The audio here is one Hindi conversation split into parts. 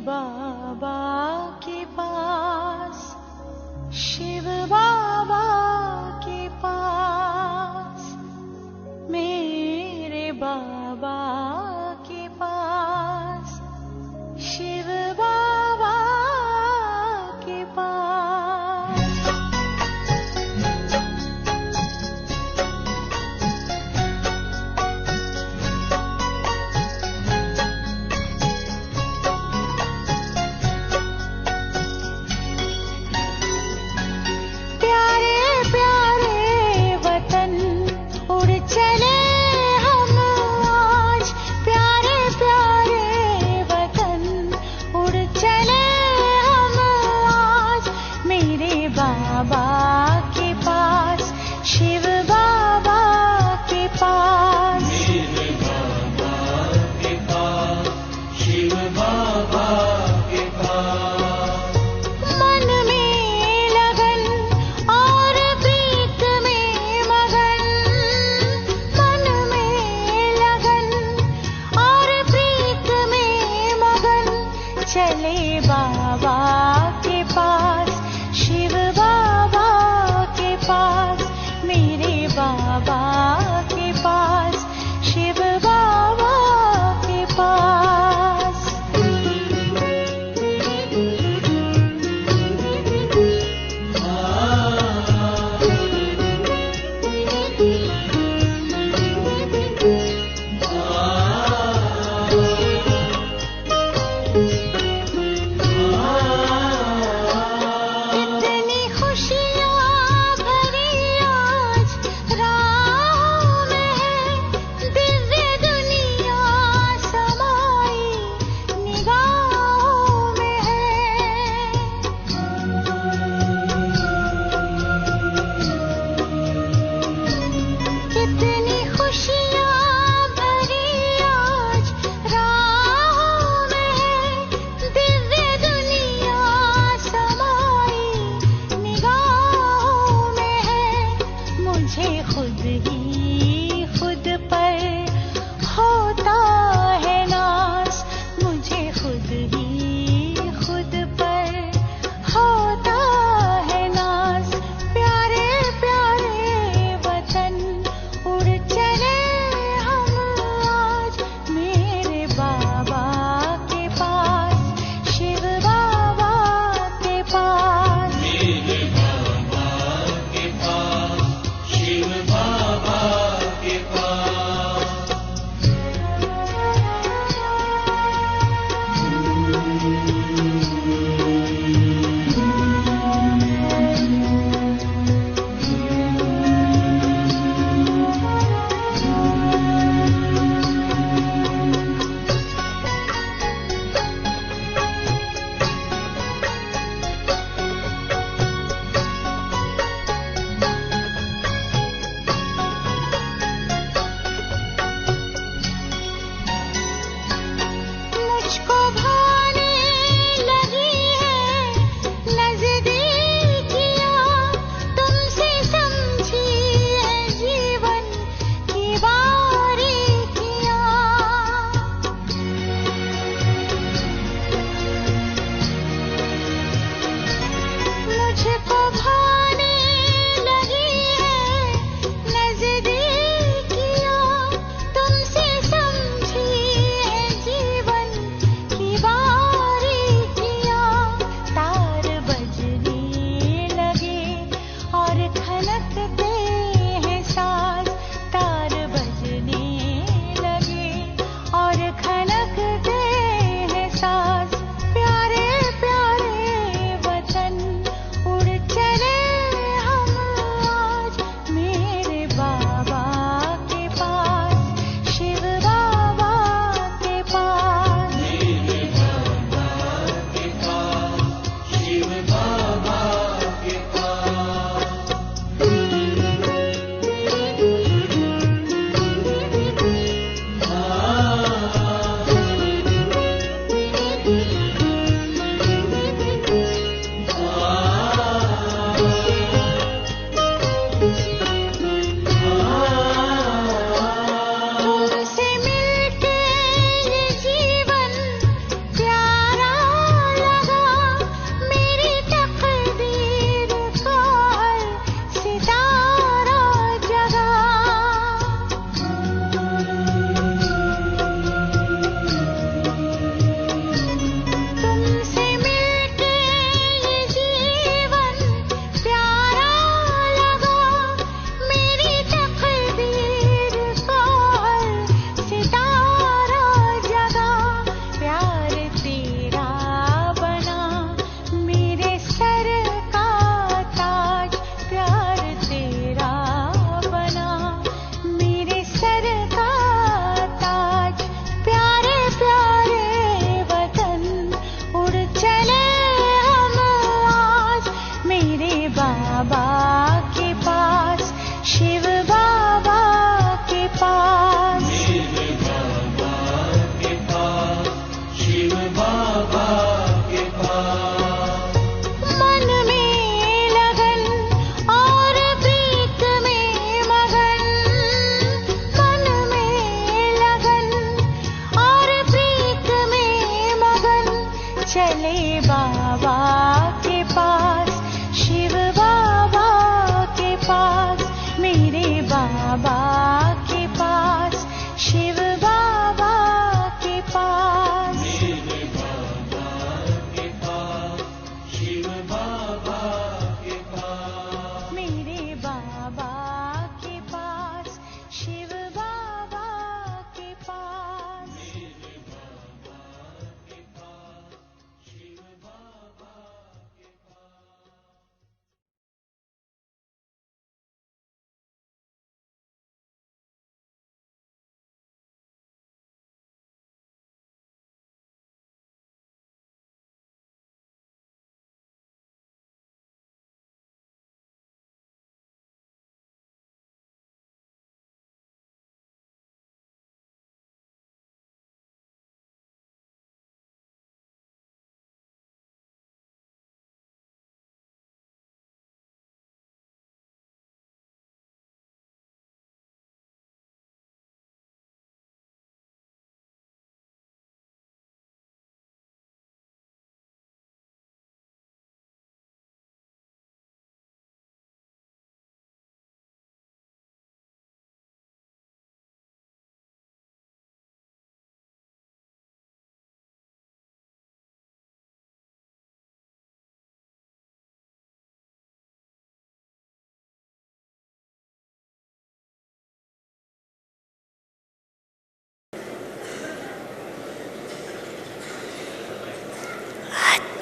बाबा के पास, शिव बाबा के पास, मेरे बाबा के पास, शिव बाबा के पास।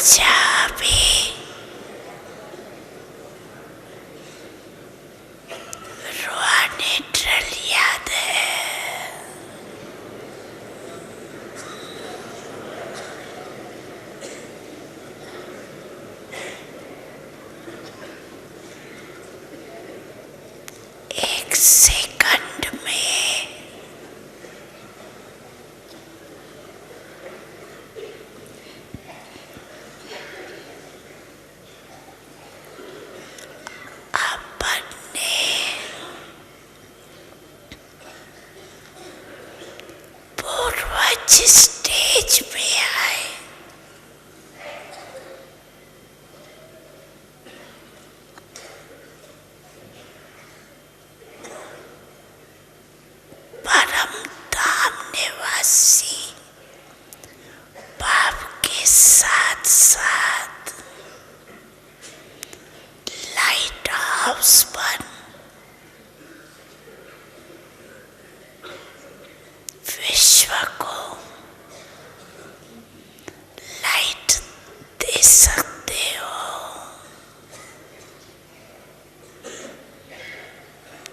चाबी रूहानी ट्रेल याद है। एक सेकंड में अपने पूर्वज स्टेज पे आए। परम धाम निवासी बाप के साथ साथ लाइट हाउस पर विश्व को लाइट दे सकते हो।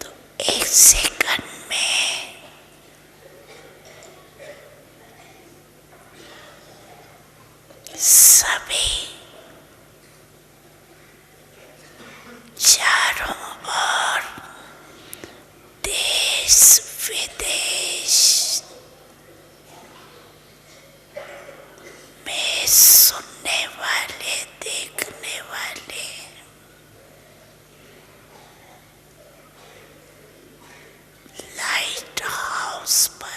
तो एक सेकंड में सभी चारों ओर देश विदेश में सुनने वाले देखने वाले लाइट हाउस पर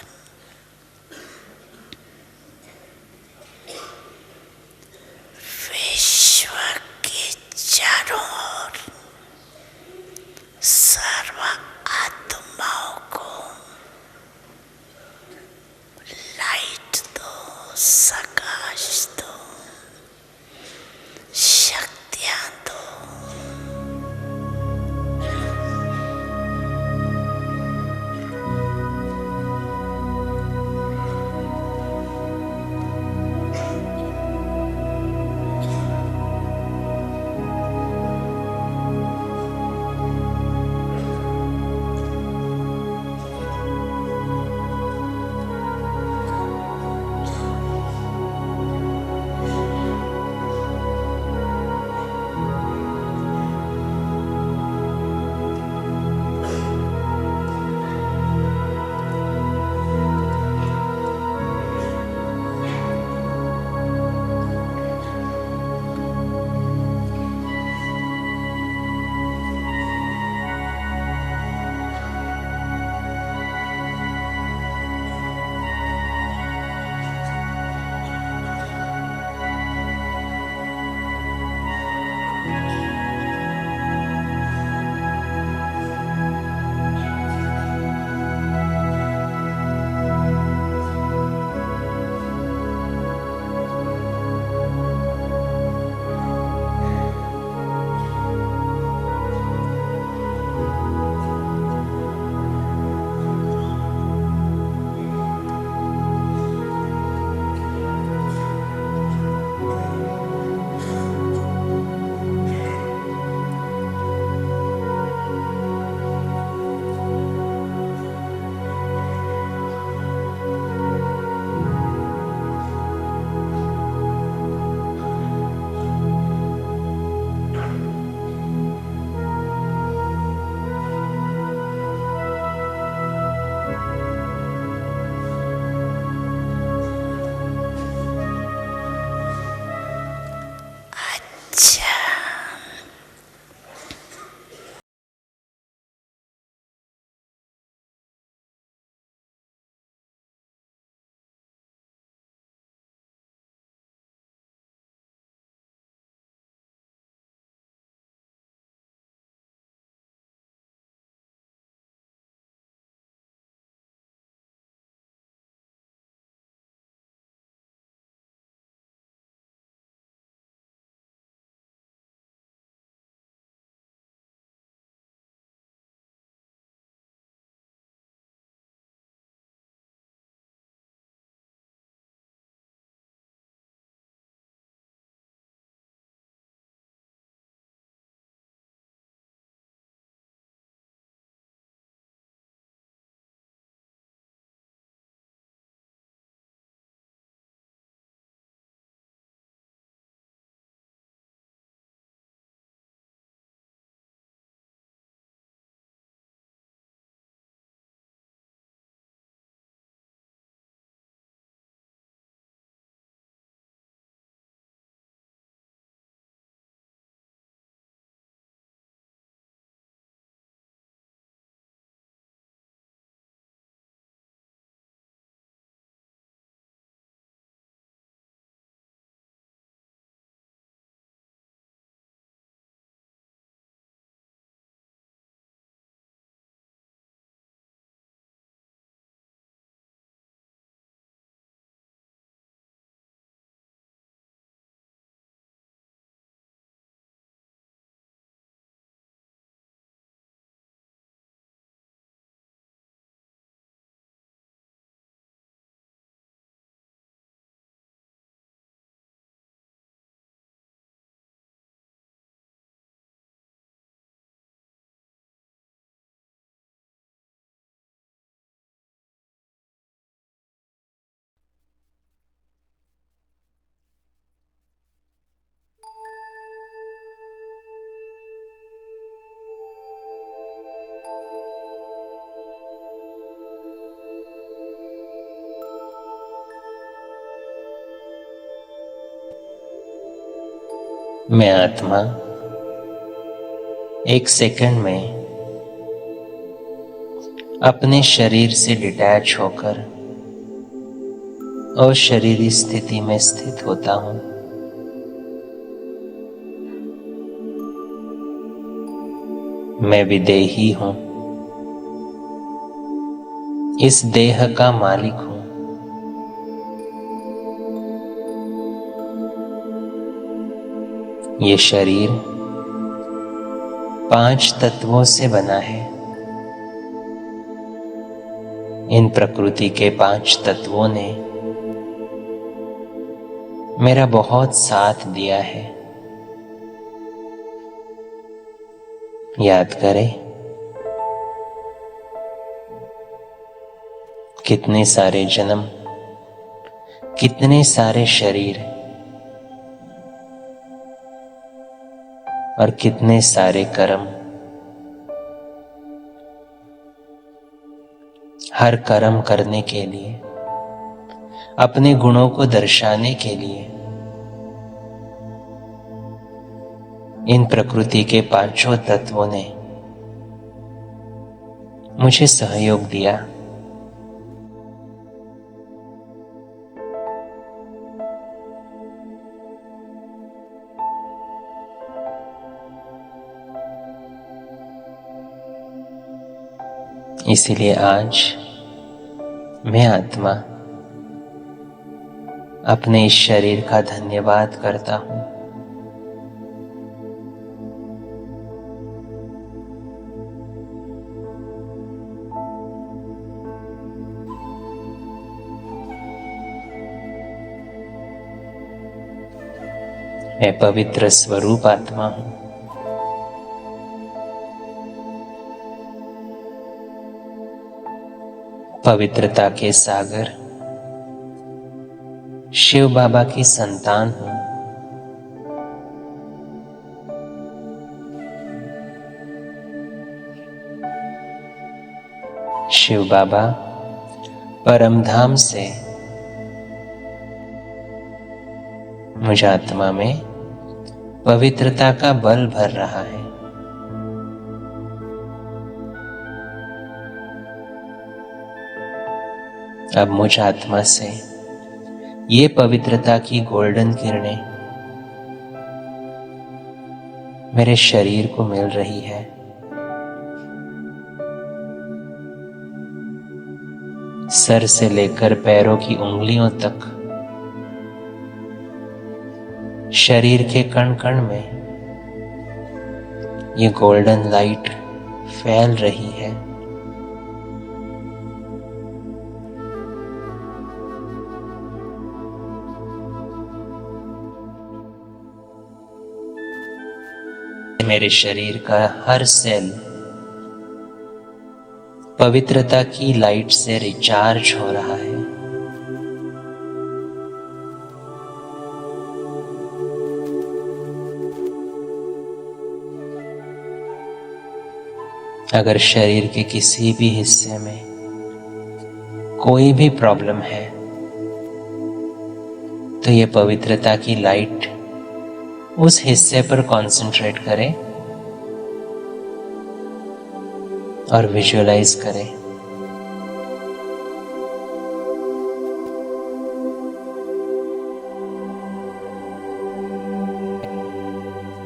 विश्व के चारों ओर सर्व आत्माओं को लाइट दो, प्रकाश दो, शक्तियां दो। मैं आत्मा एक सेकंड में अपने शरीर से डिटैच होकर अशरीरी स्थिति में स्थित होता हूं। मैं विदेही हूं, इस देह का मालिक हूं। ये शरीर 5 तत्वों से बना है। इन प्रकृति के 5 तत्वों ने मेरा बहुत साथ दिया है। याद करें, कितने सारे जन्म, कितने सारे शरीर और कितने सारे कर्म। हर कर्म करने के लिए, अपने गुणों को दर्शाने के लिए इन प्रकृति के 5 तत्वों ने मुझे सहयोग दिया। इसीलिए आज मैं आत्मा अपने इस शरीर का धन्यवाद करता हूं। मैं पवित्र स्वरूप आत्मा हूं। पवित्रता के सागर शिव बाबा की संतान हूं। शिव बाबा परमधाम से मुझ आत्मा में पवित्रता का बल भर रहा है। अब मुझ आत्मा से ये पवित्रता की गोल्डन किरणें मेरे शरीर को मिल रही है। सर से लेकर पैरों की उंगलियों तक शरीर के कण कण में ये गोल्डन लाइट फैल रही है। मेरे शरीर का हर सेल पवित्रता की लाइट से रिचार्ज हो रहा है। अगर शरीर के किसी भी हिस्से में कोई भी प्रॉब्लम है तो ये पवित्रता की लाइट उस हिस्से पर कंसंट्रेट करें और विजुअलाइज करें।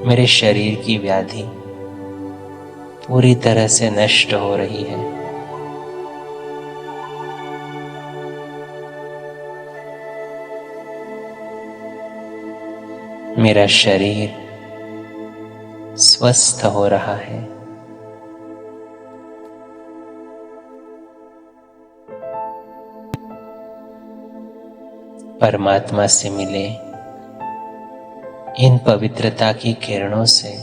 मेरे शरीर की व्याधि पूरी तरह से नष्ट हो रही है। मेरा शरीर स्वस्थ हो रहा है। परमात्मा से मिले इन पवित्रता की किरणों से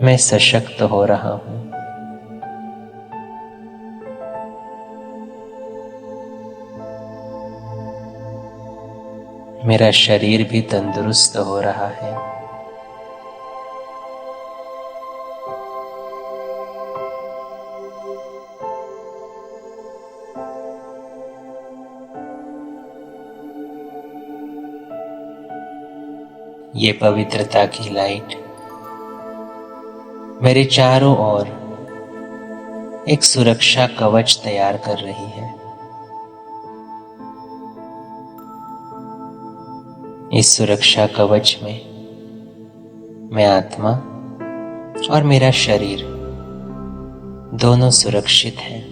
मैं सशक्त हो रहा हूं। मेरा शरीर भी तंदुरुस्त हो रहा है। ये पवित्रता की लाइट मेरे चारों ओर एक सुरक्षा कवच तैयार कर रही है। इस सुरक्षा कवच में मैं आत्मा और मेरा शरीर दोनों सुरक्षित हैं।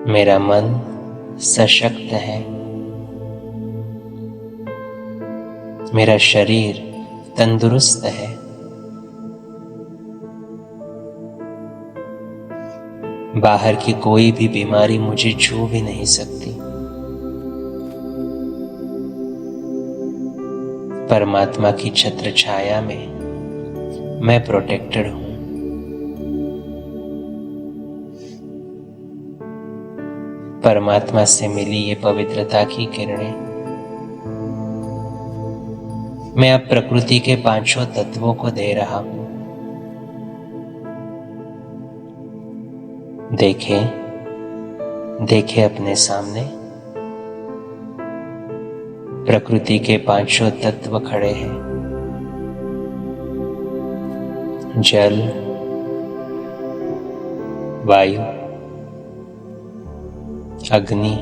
मेरा मन सशक्त है, मेरा शरीर तंदुरुस्त है, बाहर की कोई भी बीमारी मुझे छू भी नहीं सकती। परमात्मा की छत्र छाया में मैं प्रोटेक्टेड हूं। परमात्मा से मिली ये पवित्रता की किरणें मैं अब प्रकृति के पांचों तत्वों को दे रहा हूं। देखें अपने सामने प्रकृति के पांचों तत्व खड़े हैं। जल, वायु, अग्नि,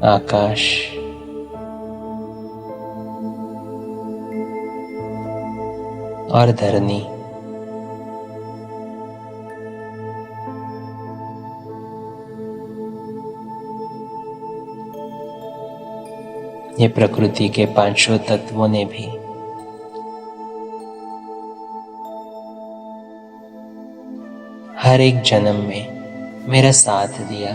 आकाश, और धरनी। ये प्रकृति के पांचों तत्वों ने भी हर एक जन्म में मेरा साथ दिया।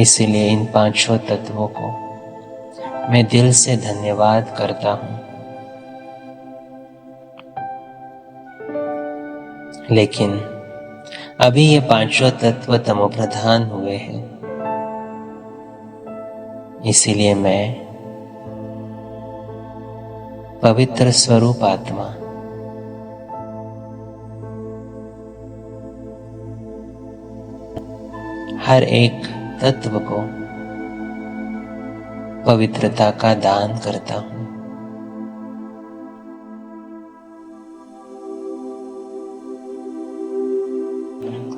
इसलिए इन पांचों तत्वों को मैं दिल से धन्यवाद करता हूं। लेकिन अभी ये पांचों तत्व तमोप्रधान हुए हैं। इसीलिए मैं पवित्र स्वरूप आत्मा हर एक तत्व को पवित्रता का दान करता हूं।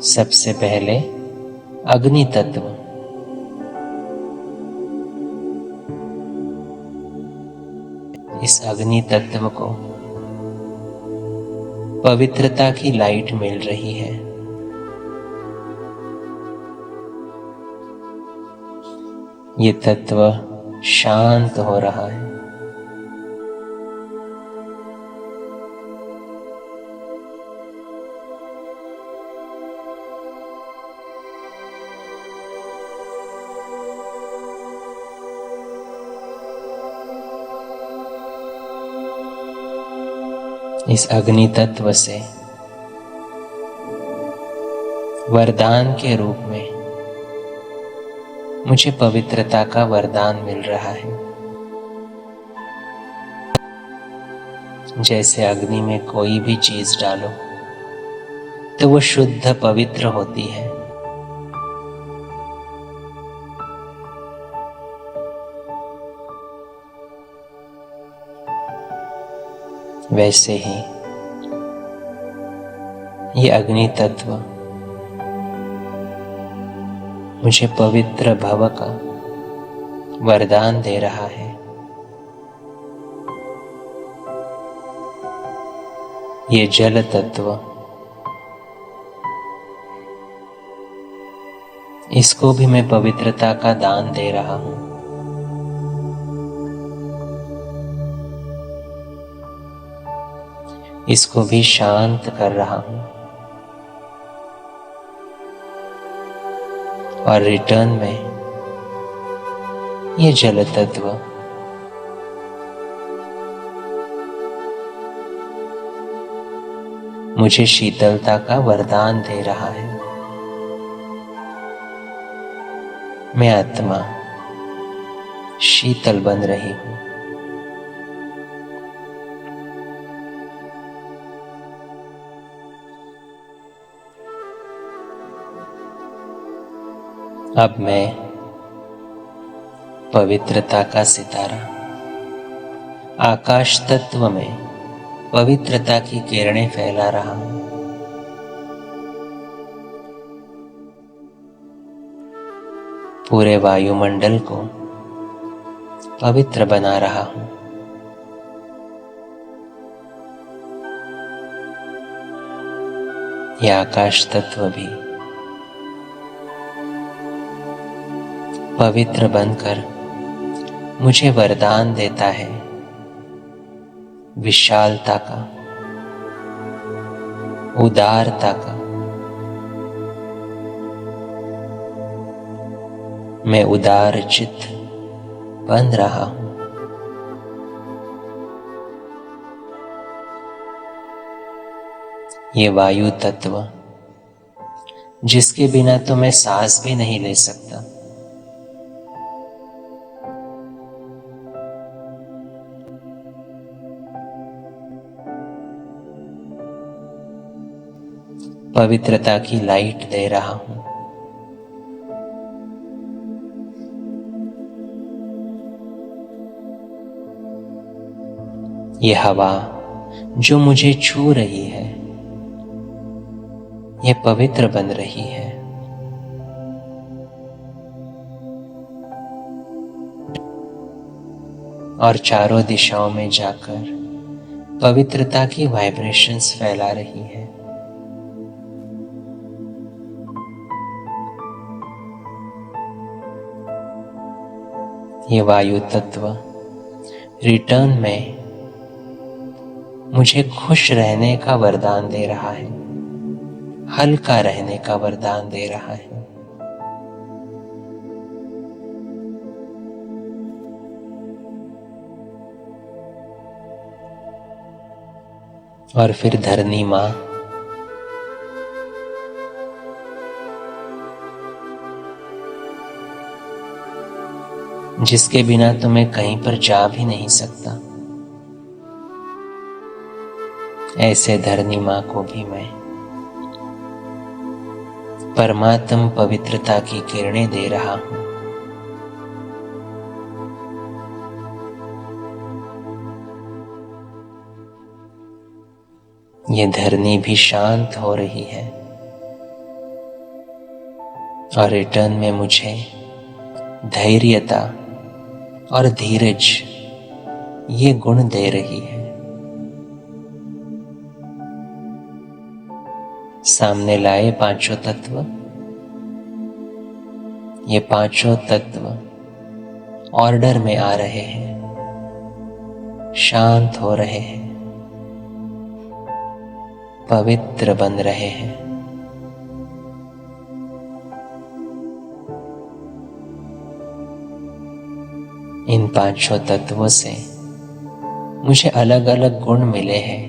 सबसे पहले अग्नि तत्व। इस अग्नि तत्व को पवित्रता की लाइट मिल रही है। ये तत्व शांत हो रहा है। इस अग्नि तत्व से वरदान के रूप में मुझे पवित्रता का वरदान मिल रहा है। जैसे अग्नि में कोई भी चीज डालो तो वो शुद्ध पवित्र होती है, वैसे ही ये अग्नि तत्व मुझे पवित्र भव का वरदान दे रहा है। ये जल तत्व, इसको भी मैं पवित्रता का दान दे रहा हूं। इसको भी शांत कर रहा हूं और रिटर्न में ये जल तत्व मुझे शीतलता का वरदान दे रहा है। मैं आत्मा शीतल बन रही हूं। अब मैं पवित्रता का सितारा आकाश तत्व में पवित्रता की किरणें फैला रहा हूं। पूरे वायुमंडल को पवित्र बना रहा हूं। यह आकाश तत्व भी पवित्र बनकर मुझे वरदान देता है विशालता का, उदारता का। मैं उदार चित्त बन रहा हूं। ये वायु तत्व जिसके बिना तो मैं सांस भी नहीं ले सकता, पवित्रता की लाइट दे रहा हूं। ये हवा जो मुझे छू रही है, ये पवित्र बन रही है। और चारों दिशाओं में जाकर पवित्रता की वाइब्रेशंस फैला रही है। ये वायु तत्व रिटर्न में मुझे खुश रहने का वरदान दे रहा है, हल्का रहने का वरदान दे रहा है। और फिर धरनी मां जिसके बिना तो मैं कहीं पर जा भी नहीं सकता, ऐसे धरनी मां को भी मैं परमात्म पवित्रता की किरणें दे रहा हूं। ये धरनी भी शांत हो रही है और रिटर्न में मुझे धैर्यता और धीरज ये गुण दे रही है। सामने लाए पांचों तत्व, ये पांचों तत्व ऑर्डर में आ रहे हैं, शांत हो रहे हैं, पवित्र बन रहे हैं। इन पांचों तत्वों से मुझे अलग अलग गुण मिले हैं।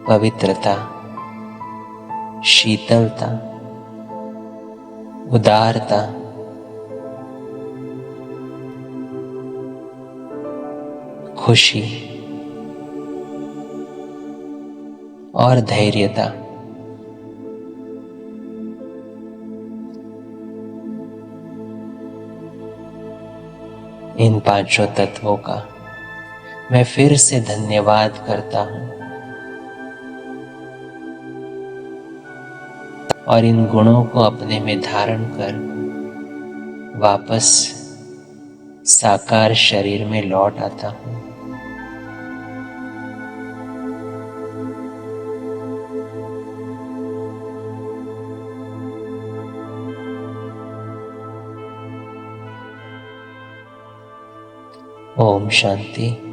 पवित्रता, शीतलता, उदारता, खुशी और धैर्यता। इन पांचों तत्वों का मैं फिर से धन्यवाद करता हूं और इन गुणों को अपने में धारण कर वापस साकार शरीर में लौट आता हूं। ओम शांति।